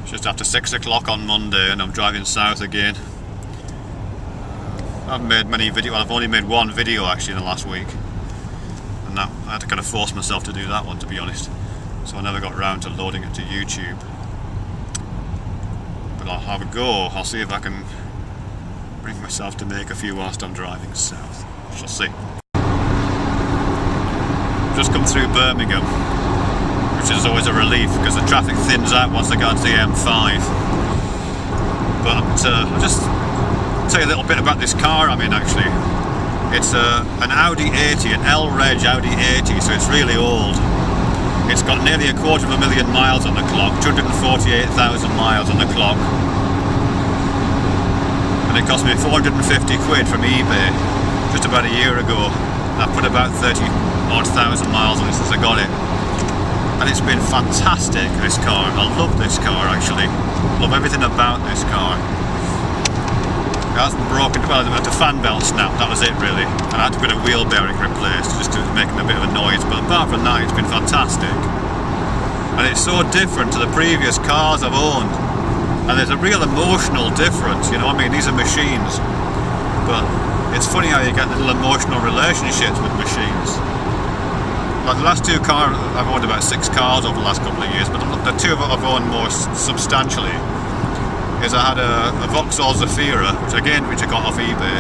It's just after 6 o'clock on Monday and I'm driving south again. I haven't made many videos. I've only made one video actually in the last week, and that I had to kind of force myself to do that one, to be honest, so I never got around to loading it to YouTube. But I'll have a go. I'll see if I can bring myself to make a few whilst I'm driving south. We shall see. Just come through Birmingham, which is always a relief because the traffic thins out once I get onto the M5. But I'll just tell you a little bit about this car I'm in actually. It's an Audi 80, an L-Reg Audi 80, so it's really old. It's got nearly 250,000 miles on the clock, 248,000 miles on the clock. And it cost me 450 quid from eBay just about a year ago. I've put about 30,000 miles on it since I got it. And it's been fantastic, this car. I love this car actually. Love everything about this car. It hasn't broken, well, the fan belt snapped, that was it really. And I had to get a wheel bearing replaced just to make a bit of a noise, but apart from that it's been fantastic. And it's so different to the previous cars I've owned. And there's a real emotional difference, you know what I mean? These are machines. But it's funny how you get little emotional relationships with machines. Like the last two cars, I've owned about 6 cars over the last couple of years, but the two I've owned more substantially is I had a Vauxhall Zafira, which I got off eBay,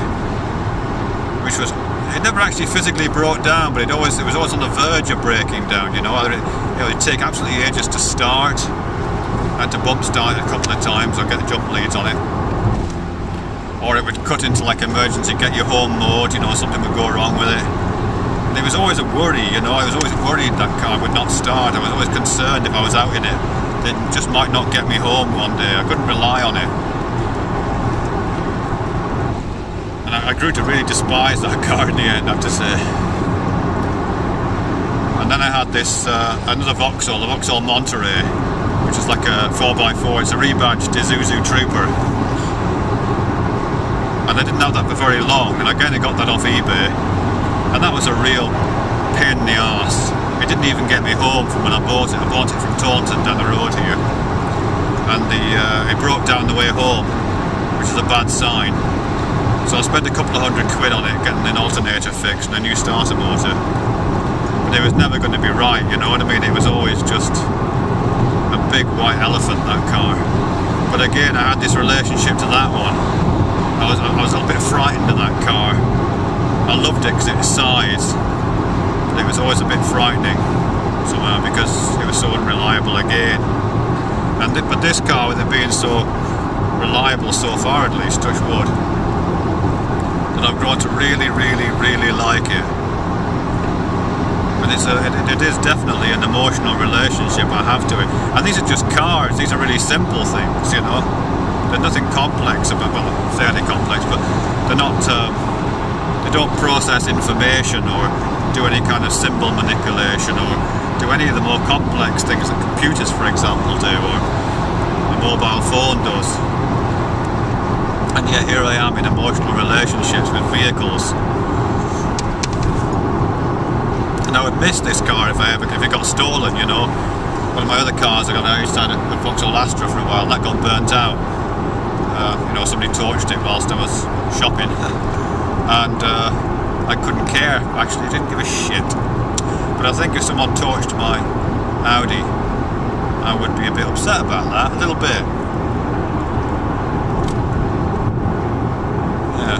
which was, it never actually physically broke down, but it was always on the verge of breaking down, you know. It'd take absolutely ages to start. I had to bump start it a couple of times or get the jump leads on it. Or it would cut into like emergency get your home mode, you know, something would go wrong with it. And it was always a worry, you know, I was always worried that car would not start. I was always concerned if I was out in it, it just might not get me home one day. I couldn't rely on it. And I grew to really despise that car in the end, I have to say. And then I had this, another Vauxhall, the Vauxhall Monterey, which is like a 4x4, it's a rebadged Isuzu Trooper. And I didn't have that for very long, and again I got that off eBay. And that was a real pain in the arse. It didn't even get me home from when I bought it. I bought it from Taunton down the road here. And it broke down the way home, which is a bad sign. So I spent a couple of £100 on it, getting an alternator fixed and a new starter motor. But it was never going to be right, you know what I mean? It was always just a big white elephant, that car. But again, I had this relationship to that one. I was a little bit frightened of that car. I loved it because of its size. But it was always a bit frightening somehow because it was so unreliable again. But this car, with it being so reliable so far at least, touch wood, that I've grown to really, really, really like it. And it is definitely an emotional relationship I have to it. And these are just cars, these are really simple things, you know. There's nothing complex about, well, fairly complex, but they're not, they don't process information or do any kind of symbol manipulation or do any of the more complex things that computers, for example, do, or a mobile phone does. And yet here I am in emotional relationships with vehicles. And I would miss this car if it got stolen, you know. One of my other cars, I used to have a Vauxhall Astra for a while, that got burnt out. You know, somebody torched it whilst I was shopping. And I couldn't care, actually, I didn't give a shit. But I think if someone torched my Audi, I would be a bit upset about that, a little bit. Yeah.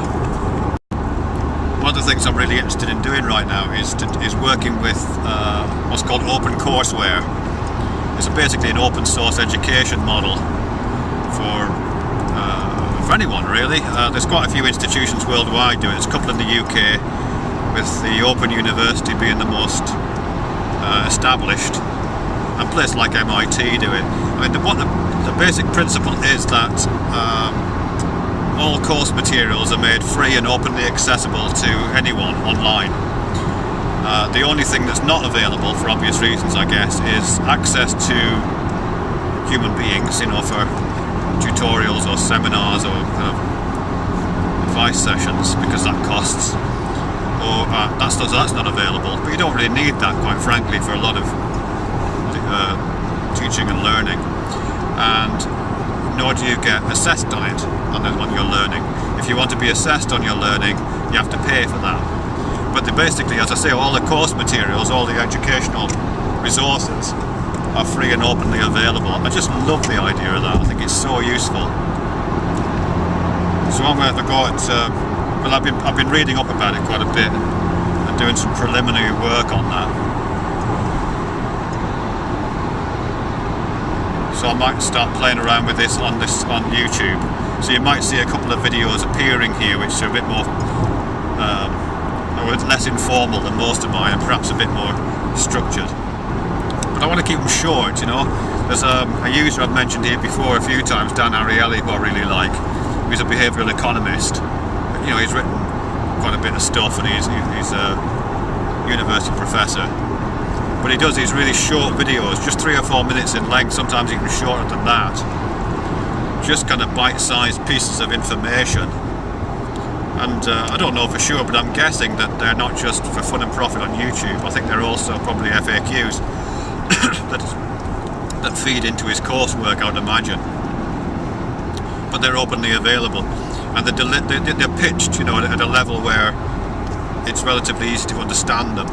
One of the things I'm really interested in doing right now is working with what's called OpenCourseWare. It's basically an open source education model for anyone really. There's quite a few institutions worldwide do it. There's a couple in the UK, with the Open University being the most established, and places like MIT do it. I mean, the basic principle is that all course materials are made free and openly accessible to anyone online. The only thing that's not available, for obvious reasons I guess, is access to human beings, you know, for tutorials or seminars or kind of advice sessions, because that costs, or that's not available. But you don't really need that, quite frankly, for a lot of teaching and learning. and nor do you get assessed on it, on your learning. If you want to be assessed on your learning, you have to pay for that. But basically, as I say, all the course materials, all the educational resources are free and openly available. I just love the idea of that. I think it's so useful. So I'm going to go at, well, I've been reading up about it quite a bit and doing some preliminary work on that. So I might start playing around with this on YouTube. So you might see a couple of videos appearing here which are a bit more less informal than most of mine, and perhaps a bit more structured. But I want to keep them short, you know. There's a user I've mentioned here before a few times, Dan Ariely, who I really like. He's a behavioural economist. You know, he's written quite a bit of stuff, and he's a university professor. But he does these really short videos, just 3 or 4 minutes in length, sometimes even shorter than that. Just kind of bite-sized pieces of information. And I don't know for sure, but I'm guessing that they're not just for fun and profit on YouTube. I think they're also probably FAQs that feed into his coursework, I would imagine. But they're openly available, and they're pitched, you know, at a level where it's relatively easy to understand them,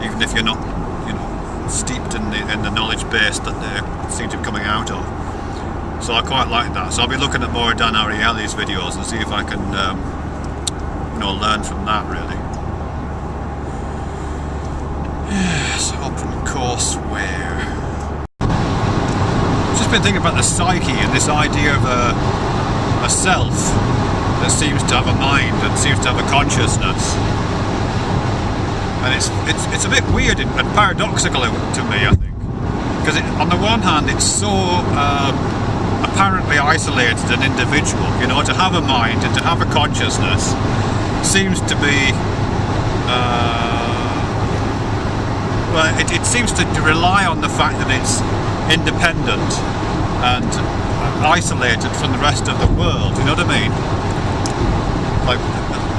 even if you're not, you know, steeped in the knowledge base that they seem to be coming out of. So I quite like that. So I'll be looking at more of Dan Ariely's videos and see if I can, you know, learn from that really. Yes, open courseware. I've just been thinking about the psyche and this idea of a self that seems to have a mind and seems to have a consciousness. And it's a bit weird and paradoxical to me, I think, because on the one hand it's so apparently isolated and individual, you know, to have a mind and to have a consciousness seems to be well, it seems to rely on the fact that it's independent and isolated from the rest of the world, you know what I mean? Like,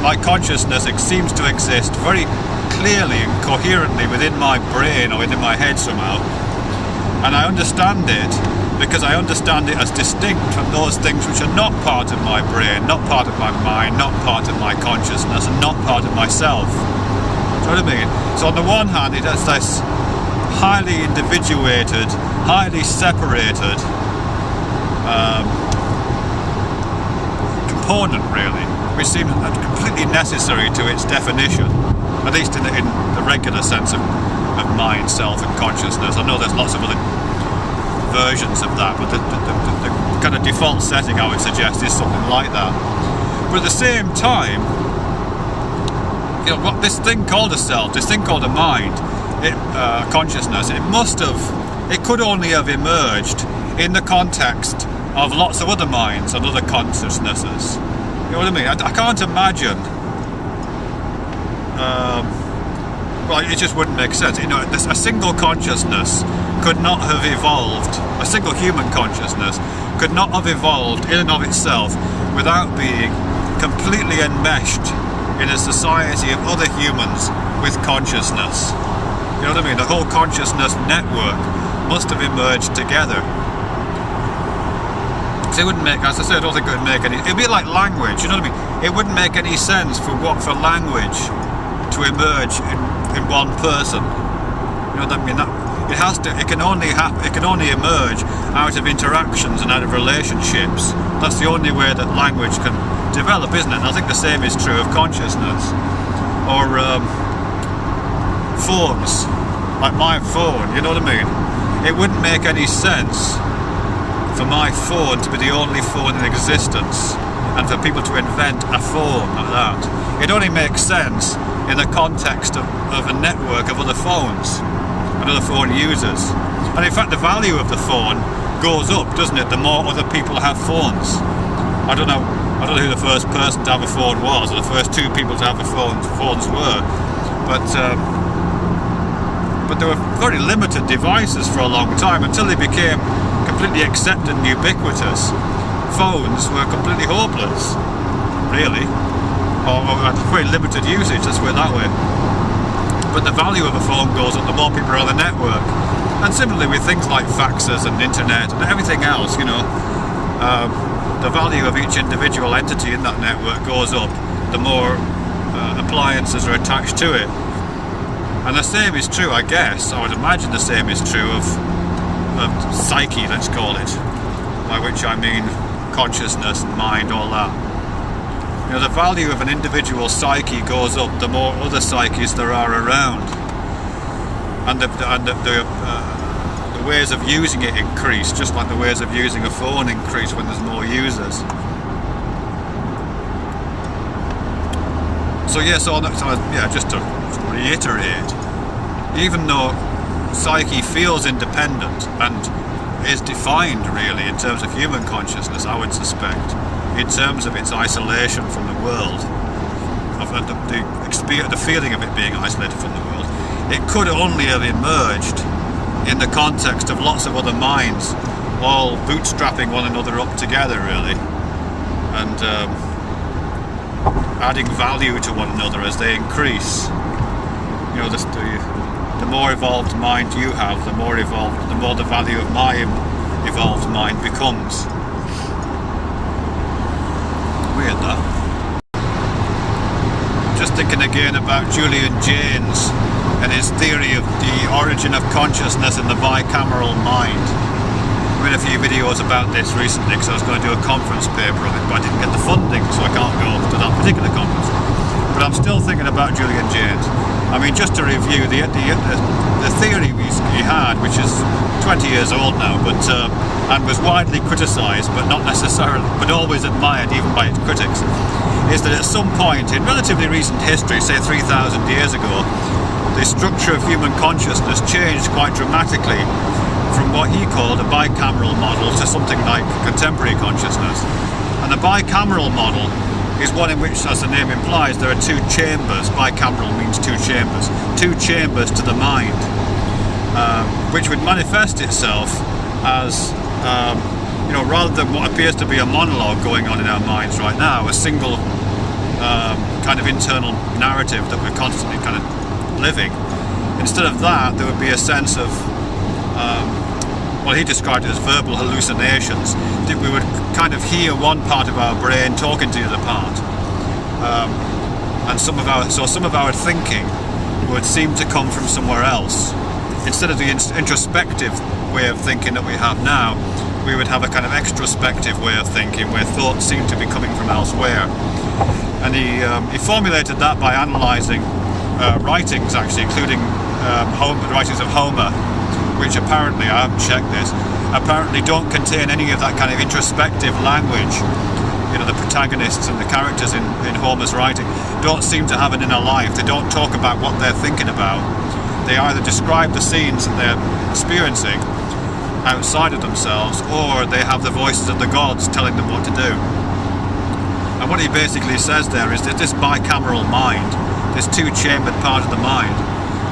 my consciousness, it seems to exist very clearly and coherently within my brain or within my head somehow, and I understand it because I understand it as distinct from those things which are not part of my brain, not part of my mind, not part of my consciousness, and not part of myself. Do you know what I mean? So on the one hand, it has this highly individuated, highly separated component, really, which seems completely necessary to its definition, at least in the regular sense of mind, self, and consciousness. I know there's lots of other versions of that, but the kind of default setting, I would suggest, is something like that. But at the same time, you know, what this thing called a self, this thing called a mind, consciousness, it could only have emerged in the context of lots of other minds and other consciousnesses. You know what I mean? I can't imagine. Well, it just wouldn't make sense. You know, a single consciousness could not have evolved. A single human consciousness could not have evolved in and of itself without being completely enmeshed in a society of other humans with consciousness. You know what I mean? The whole consciousness network must have emerged together. So it wouldn't make, as I said, I don't think it would make any, it'd be like language, you know what I mean? It wouldn't make any sense for language to emerge in one person. You know what I mean? It can only emerge out of interactions and out of relationships. That's the only way that language can develop, isn't it? And I think the same is true of consciousness. Or phones, like my phone, you know what I mean? It wouldn't make any sense for my phone to be the only phone in existence and for people to invent a phone like that. It only makes sense in the context of a network of other phones and other phone users. And in fact, the value of the phone goes up, doesn't it, the more other people have phones. I don't know who the first person to have a phone was, or the first two people to have phones were, but there were very limited devices for a long time until they became completely accepted and ubiquitous. Phones were completely hopeless, really, or had very limited usage, let's put it that way. But the value of a phone goes up the more people are on the network. And similarly with things like faxes and internet and everything else, you know, the value of each individual entity in that network goes up the more appliances are attached to it. And the same is true, I guess, I would imagine the same is true of psyche, let's call it, by which I mean consciousness, mind, all that. You know, the value of an individual psyche goes up the more other psyches there are around, and the ways of using it increase, just like the ways of using a phone increase when there's more users. So yes, just to reiterate, even though psyche feels independent and is defined really in terms of human consciousness, I would suspect, in terms of its isolation from the world, of the feeling of it being isolated from the world, it could only have emerged in the context of lots of other minds all bootstrapping one another up together really, and adding value to one another as they increase. You know, the more evolved mind you have, the more the value of my evolved mind becomes. Weird that. Just thinking again about Julian Jaynes and his theory of the origin of consciousness in the bicameral mind. I made a few videos about this recently because I was going to do a conference paper on it, but I didn't get the funding, so I can't go to that particular conference. But I'm still thinking about Julian Jaynes. I mean, just to review the theory he had, which is 20 years old now, but and was widely criticised, but not necessarily, but always admired even by its critics, is that at some point in relatively recent history, say 3,000 years ago, the structure of human consciousness changed quite dramatically from what he called a bicameral model to something like contemporary consciousness. And the bicameral model is one in which, as the name implies, there are two chambers. Bicameral means two chambers to the mind, which would manifest itself as, you know, rather than what appears to be a monologue going on in our minds right now, a single kind of internal narrative that we're constantly kind of living. Instead of that, there would be a sense of well, he described it as verbal hallucinations. We would kind of hear one part of our brain talking to the other part, and some of our thinking would seem to come from somewhere else. Instead of the introspective way of thinking that we have now, we would have a kind of extrospective way of thinking, where thoughts seem to be coming from elsewhere. And he formulated that by analysing writings, actually, including the writings of Homer, which apparently, I haven't checked this, apparently don't contain any of that kind of introspective language. You know, the protagonists and the characters in Homer's writing don't seem to have an inner life. They don't talk about what they're thinking about. They either describe the scenes that they're experiencing outside of themselves, or they have the voices of the gods telling them what to do. And what he basically says there is that this bicameral mind, this two-chambered part of the mind,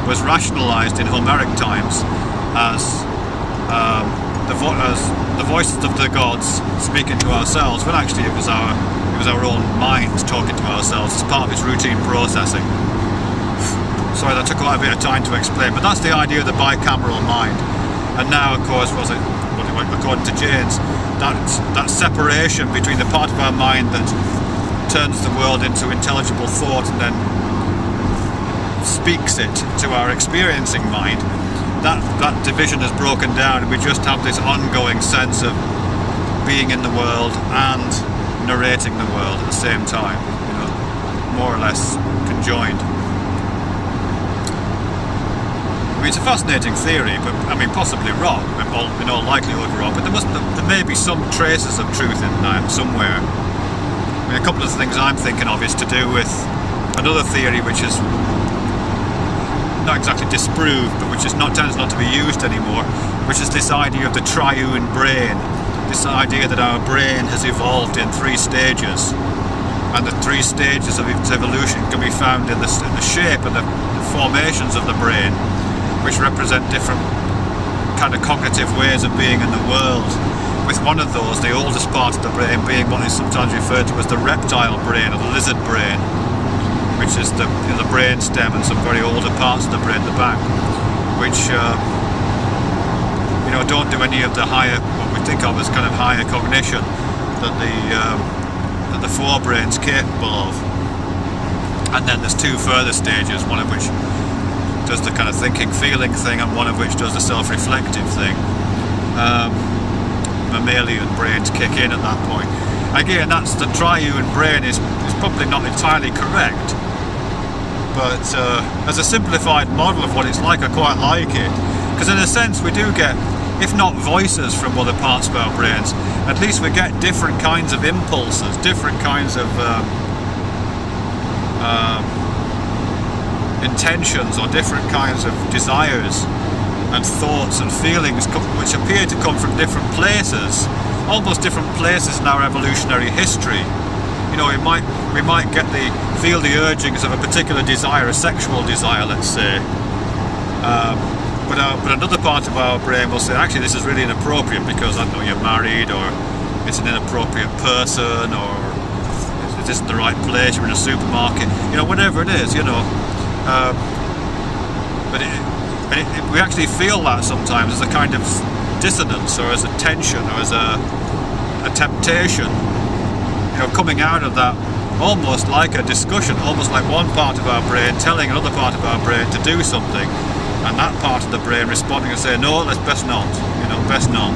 was rationalized in Homeric times as the voices of the gods speaking to ourselves, when actually it was our own minds talking to ourselves as part of its routine processing. Sorry, that took quite a bit of time to explain, but that's the idea of the bicameral mind. And now, of course, according to Jaynes, that separation between the part of our mind that turns the world into intelligible thought and then speaks it to our experiencing mind, that division has broken down, and we just have this ongoing sense of being in the world and narrating the world at the same time, you know, more or less conjoined. I mean, it's a fascinating theory, but I mean, possibly wrong, in all likelihood wrong, but there may be some traces of truth in that somewhere. I mean, a couple of the things I'm thinking of is to do with another theory which is not exactly disproved, but which tends not to be used anymore, which is this idea of the triune brain, this idea that our brain has evolved in three stages, and the three stages of its evolution can be found in the shape and the formations of the brain, which represent different kind of cognitive ways of being in the world, with one of those, the oldest part of the brain, being what is sometimes referred to as the reptile brain, or the lizard brain, which is the brain stem and some very older parts of the brain at the back, which you know, don't do any of the higher, what we think of as kind of higher cognition that the forebrain's capable of. And then there's two further stages, one of which does the kind of thinking, feeling thing, and one of which does the self-reflective thing. Mammalian brains kick in at that point. Again, that's the triune brain is probably not entirely correct, but as a simplified model of what it's like, I quite like it, because in a sense we do get, if not voices from other parts of our brains, at least we get different kinds of impulses, different kinds of intentions, or different kinds of desires and thoughts and feelings which appear to come from different places, almost different places in our evolutionary history. You know, we might feel the urgings of a particular desire, a sexual desire, let's say, but another part of our brain will say, actually this is really inappropriate because, I don't know, you're married, or it's an inappropriate person, or it isn't the right place, you're in a supermarket, you know, whatever it is, you know. But we actually feel that sometimes as a kind of dissonance, or as a tension, or as a temptation, you know, coming out of that, almost like a discussion, almost like one part of our brain telling another part of our brain to do something, and that part of the brain responding and saying, no, let's best not, you know, best not.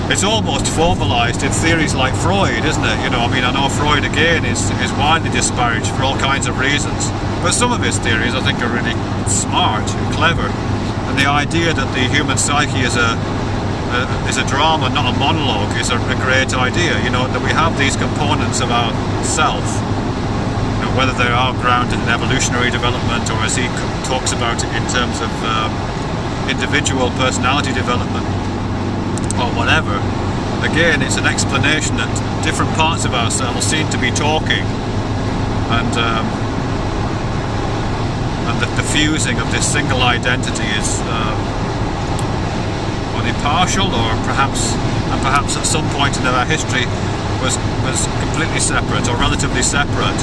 It's almost formalised in theories like Freud, isn't it? You know, I mean, I know Freud again is widely disparaged for all kinds of reasons, but some of his theories I think are really smart and clever. And the idea that the human psyche is a drama, not a monologue, is a great idea. You know, that we have these components of our self, you know, whether they are grounded in evolutionary development, or as he talks about it in terms of individual personality development, or whatever. Again, it's an explanation that different parts of ourselves seem to be talking, and the fusing of this single identity is only partial, or perhaps at some point in our history was completely separate, or relatively separate.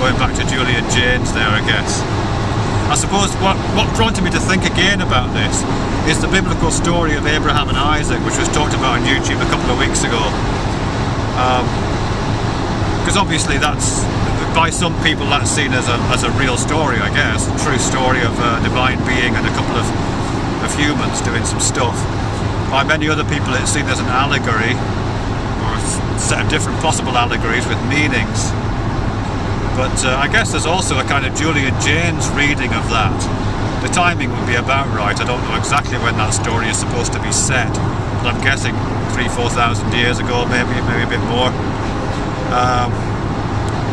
Going back to Julian James there, I guess. I suppose what prompted me to think again about this is the biblical story of Abraham and Isaac, which was talked about on YouTube a couple of weeks ago. Because obviously that's, by some people, that's seen as a real story, I guess, a true story of a divine being and a couple of humans doing some stuff. By many other people it's seen as an allegory, or a set of different possible allegories with meanings. But I guess there's also a kind of Julian James reading of that. The timing would be about right. I don't know exactly when that story is supposed to be set, but I'm guessing 3,000-4,000 years ago, maybe a bit more.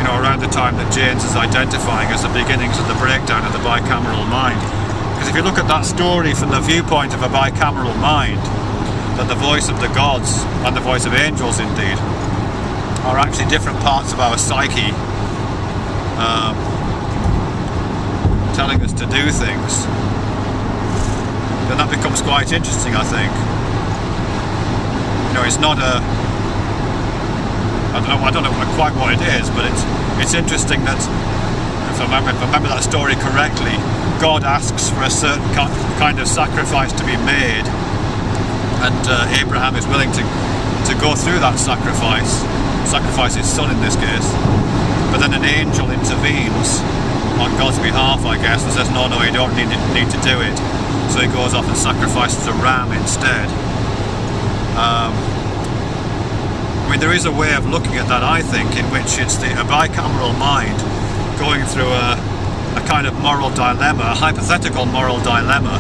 You know, around the time that James is identifying as the beginnings of the breakdown of the bicameral mind. Because if you look at that story from the viewpoint of a bicameral mind, that the voice of the gods, and the voice of angels indeed, are actually different parts of our psyche, telling us to do things, then that becomes quite interesting, I think. You know, it's not a, I don't know quite what it is, but it's interesting that, if I remember that story correctly, God asks for a certain kind of sacrifice to be made, and Abraham is willing to go through that sacrifice his son in this case, but then an angel intervenes on God's behalf, I guess, and says, no, you don't need to do it. So he goes off and sacrifices a ram instead. I mean, there is a way of looking at that, I think, in which it's a bicameral mind going through a kind of moral dilemma, a hypothetical moral dilemma,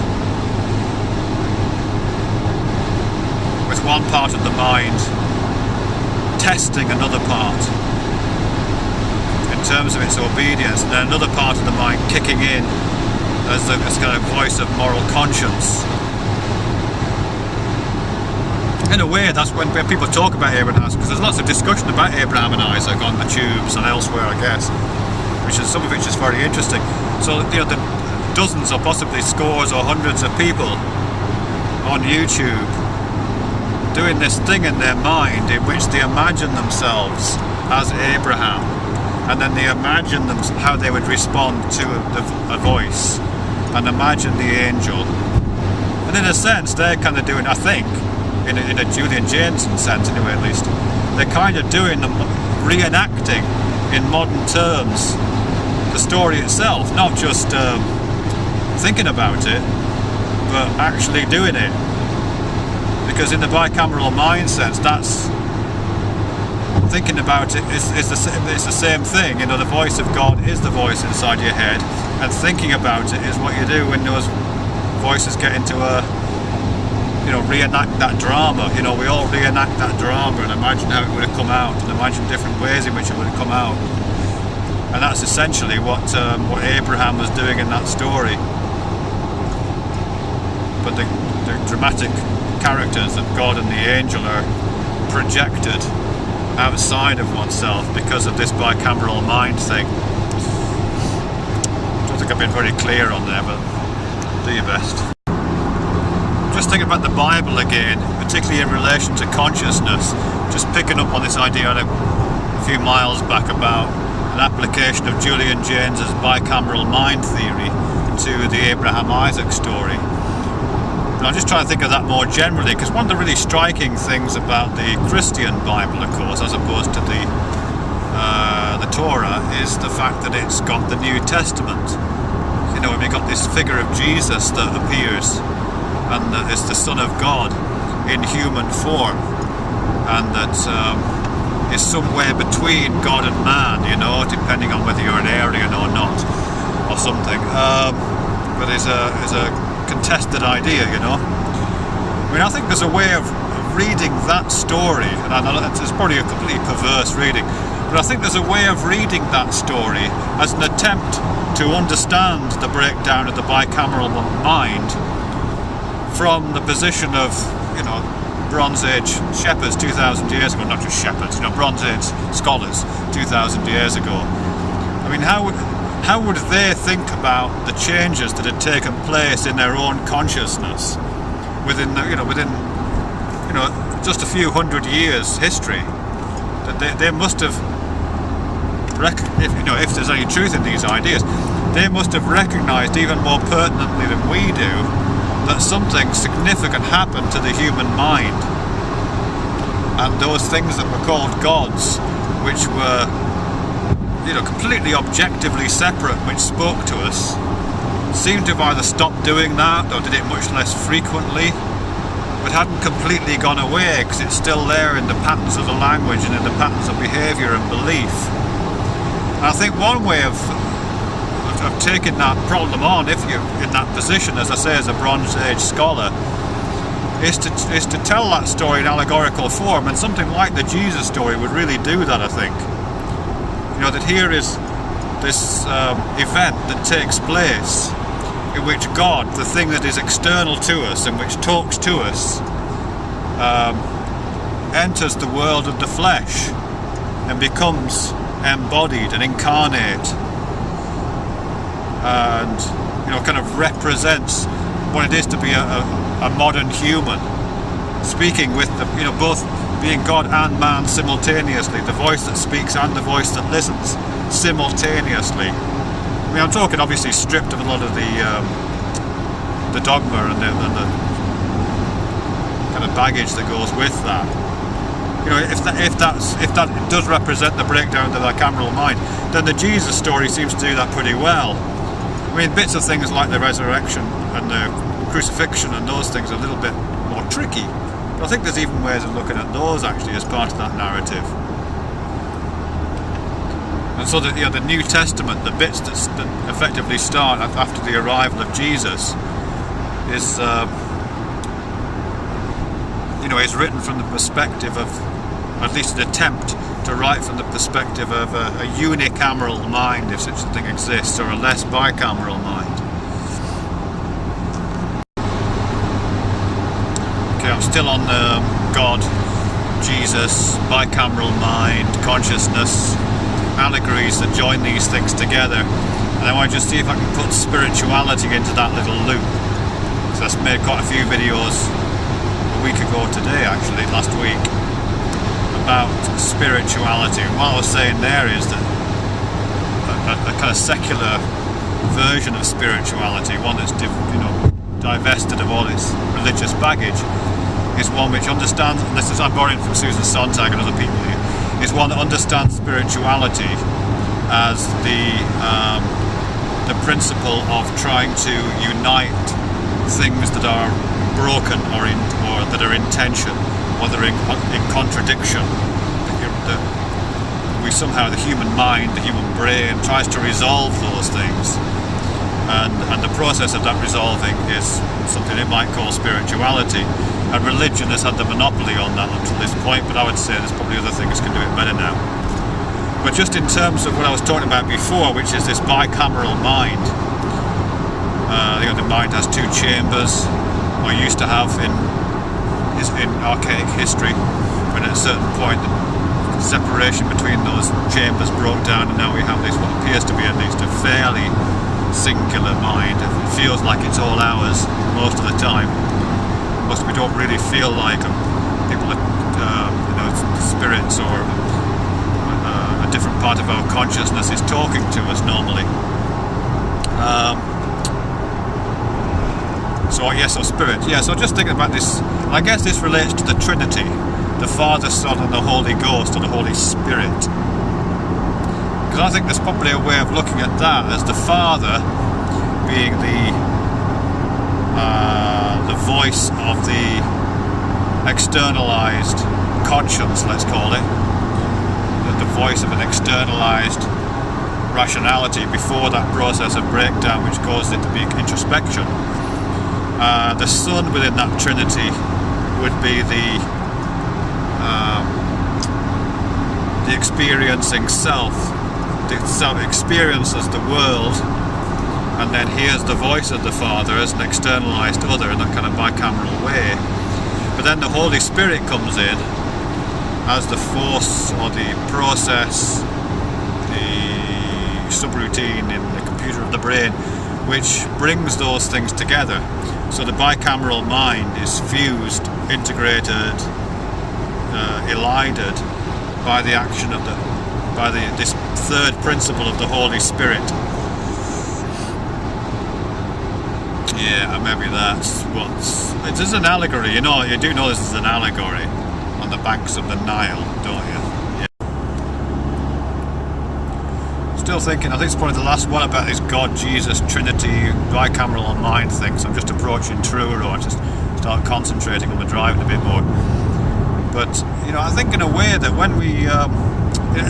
with one part of the mind testing another part in terms of its obedience, and then another part of the mind kicking in as kind of voice of moral conscience. In a way, that's when people talk about Abraham, because there's lots of discussion about Abraham and Isaac on the tubes and elsewhere, I guess, some of which is very interesting. So, you know, the dozens or possibly scores or hundreds of people on YouTube doing this thing in their mind in which they imagine themselves as Abraham, and then they imagine how they would respond to a voice, and imagine the angel, And in a sense, they're kind of doing, I think, in a Julian Jameson sense anyway at least, they're kind of doing the reenacting in modern terms the story itself, not just thinking about it, but actually doing it. Because in the bicameral mind sense, that's thinking about it is it's the same thing. You know, the voice of God is the voice inside your head, and thinking about it is what you do when those voices get into a, you know, reenact that drama. You know, we all reenact that drama and imagine how it would have come out, and imagine different ways in which it would have come out. And that's essentially what Abraham was doing in that story. But the dramatic characters of God and the angel are projected outside of oneself because of this bicameral mind thing. I don't think I've been very clear on there, but do your best. Just thinking about the Bible again, particularly in relation to consciousness, just picking up on this idea a few miles back about an application of Julian James's bicameral mind theory to the Abraham Isaac story. And I'm just trying to think of that more generally, because one of the really striking things about the Christian Bible, of course, as opposed to the Torah, is the fact that it's got the New Testament. You know, we've got this figure of Jesus that appears, and that is the Son of God in human form, and that is somewhere between God and man, you know, depending on whether you're an Aryan or not, or something. But it's a contested idea, you know. I mean, I think there's a way of reading that story, and I know it's probably a completely perverse reading, but I think there's a way of reading that story as an attempt to understand the breakdown of the bicameral mind from the position of, you know, Bronze Age shepherds 2,000 years ago, not just shepherds, you know, Bronze Age scholars 2,000 years ago. I mean, how would they think about the changes that had taken place in their own consciousness within just a few hundred years history? That they must have, if there's any truth in these ideas, they must have recognised even more pertinently than we do that something significant happened to the human mind, and those things that were called gods, which were, you know, completely objectively separate, which spoke to us, seemed to have either stopped doing that or did it much less frequently, but hadn't completely gone away, because it's still there in the patterns of the language and in the patterns of behaviour and belief. And I think one way of taking that problem on, if you're in that position, as I say, as a Bronze Age scholar, is to tell that story in allegorical form, and something like the Jesus story would really do that, I think. You know, that here is this event that takes place in which God, the thing that is external to us and which talks to us, enters the world of the flesh and becomes embodied and incarnate, and, you know, kind of represents what it is to be a modern human, speaking with the, you know, both being God and man simultaneously, the voice that speaks and the voice that listens simultaneously. I mean, I'm talking obviously stripped of a lot of the dogma and the kind of baggage that goes with that. You know, if that does represent the breakdown of the bicameral mind, then the Jesus story seems to do that pretty well. I mean, bits of things like the resurrection and the crucifixion and those things are a little bit more tricky. But I think there's even ways of looking at those actually as part of that narrative. And so that, you know, the New Testament, the bits that effectively start after the arrival of Jesus, is is written from the perspective of, at least an attempt to write from the perspective of a unicameral mind, if such a thing exists, or a less bicameral mind. Okay, I'm still on God, Jesus, bicameral mind, consciousness, allegories that join these things together. And I want to just see if I can put spirituality into that little loop. So I've made quite a few videos a week ago today, actually, last week, about spirituality. And what I was saying there is that a kind of secular version of spirituality, one that's divested of all its religious baggage, is one which understands, and this is, I'm borrowing from Susan Sontag and other people here, is one that understands spirituality as the principle of trying to unite things that are broken or that are in tension, or that are in contradiction. We somehow, the human mind, the human brain, tries to resolve those things, and the process of that resolving is something it might call spirituality. And religion has had the monopoly on that until this point, but I would say there's probably other things can do it better now. But just in terms of what I was talking about before, which is this bicameral mind, the mind has two chambers, or used to have in archaic history, when at a certain point the separation between those chambers broke down, and now we have this what appears to be at least a fairly singular mind. It feels like it's all ours most of the time. We don't really feel like people are, spirits or a different part of our consciousness is talking to us normally. So spirit. Yeah, so just thinking about this, I guess this relates to the Trinity, the Father, Son and the Holy Ghost, or the Holy Spirit. Because I think there's probably a way of looking at that as the Father being the voice of the externalized conscience, let's call it, the voice of an externalized rationality before that process of breakdown which caused it to be introspection. The Son within that Trinity would be the experiencing self. The self experiences the world, and then hears the voice of the Father as an externalized other in that kind of bicameral way. But then the Holy Spirit comes in as the force or the process, the subroutine in the computer of the brain, which brings those things together. So the bicameral mind is fused, integrated, elided by the action of this third principle of the Holy Spirit. Yeah, maybe that's it is an allegory. You do know this is an allegory on the banks of the Nile, don't you? Yeah. Still thinking, I think it's probably the last one about this God, Jesus, Trinity, bicameral mind thing, so I'm just approaching Truro Road to start concentrating on the driving a bit more. But, I think in a way that when we,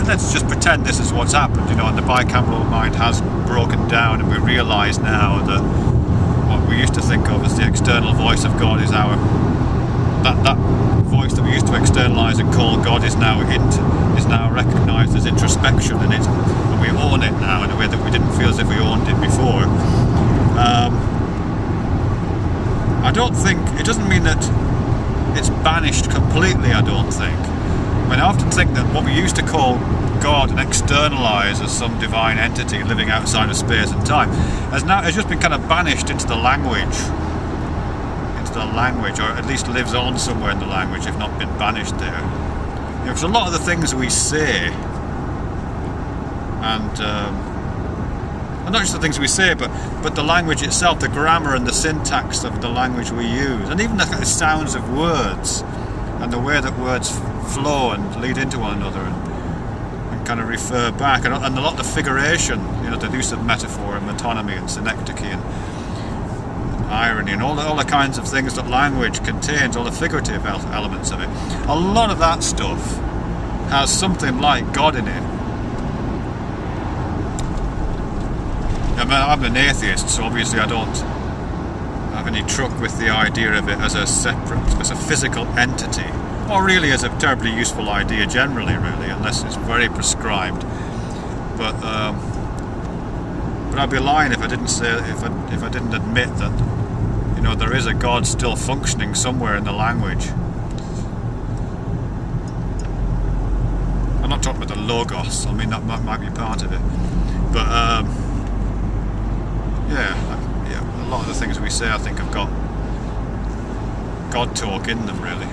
let's just pretend this is what's happened, and the bicameral mind has broken down, and we realise now that what we used to think of as the external voice of God is that voice that we used to externalise and call God is now recognised as introspection, and we own it now in a way that we didn't feel as if we owned it before. I don't think it doesn't mean that it's banished completely. I don't think. I often think that what we used to call God and externalise as some divine entity living outside of space and time has just been kind of banished into the language, or at least lives on somewhere in the language, if not been banished there. Because a lot of the things we say, and not just the things we say, but the language itself, the grammar and the syntax of the language we use, and even the sounds of words, and the way that words flow and lead into one another, and kind of refer back, and a lot of the figuration, the use of metaphor and metonymy and synecdoche and irony and all the kinds of things that language contains, all the figurative elements of it. A lot of that stuff has something like God in it. I'm an atheist, so obviously I don't have any truck with the idea of it as a physical entity, or really as a terribly useful idea generally, really, unless it's very prescribed. But I'd be lying if I didn't say, if I didn't admit that there is a God still functioning somewhere in the language. I'm not talking about the logos. I mean, that might be part of it, but yeah, a lot of the things we say, I think, have got God talk in them, really.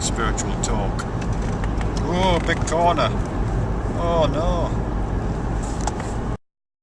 Spiritual talk. Oh, big corner. Oh no.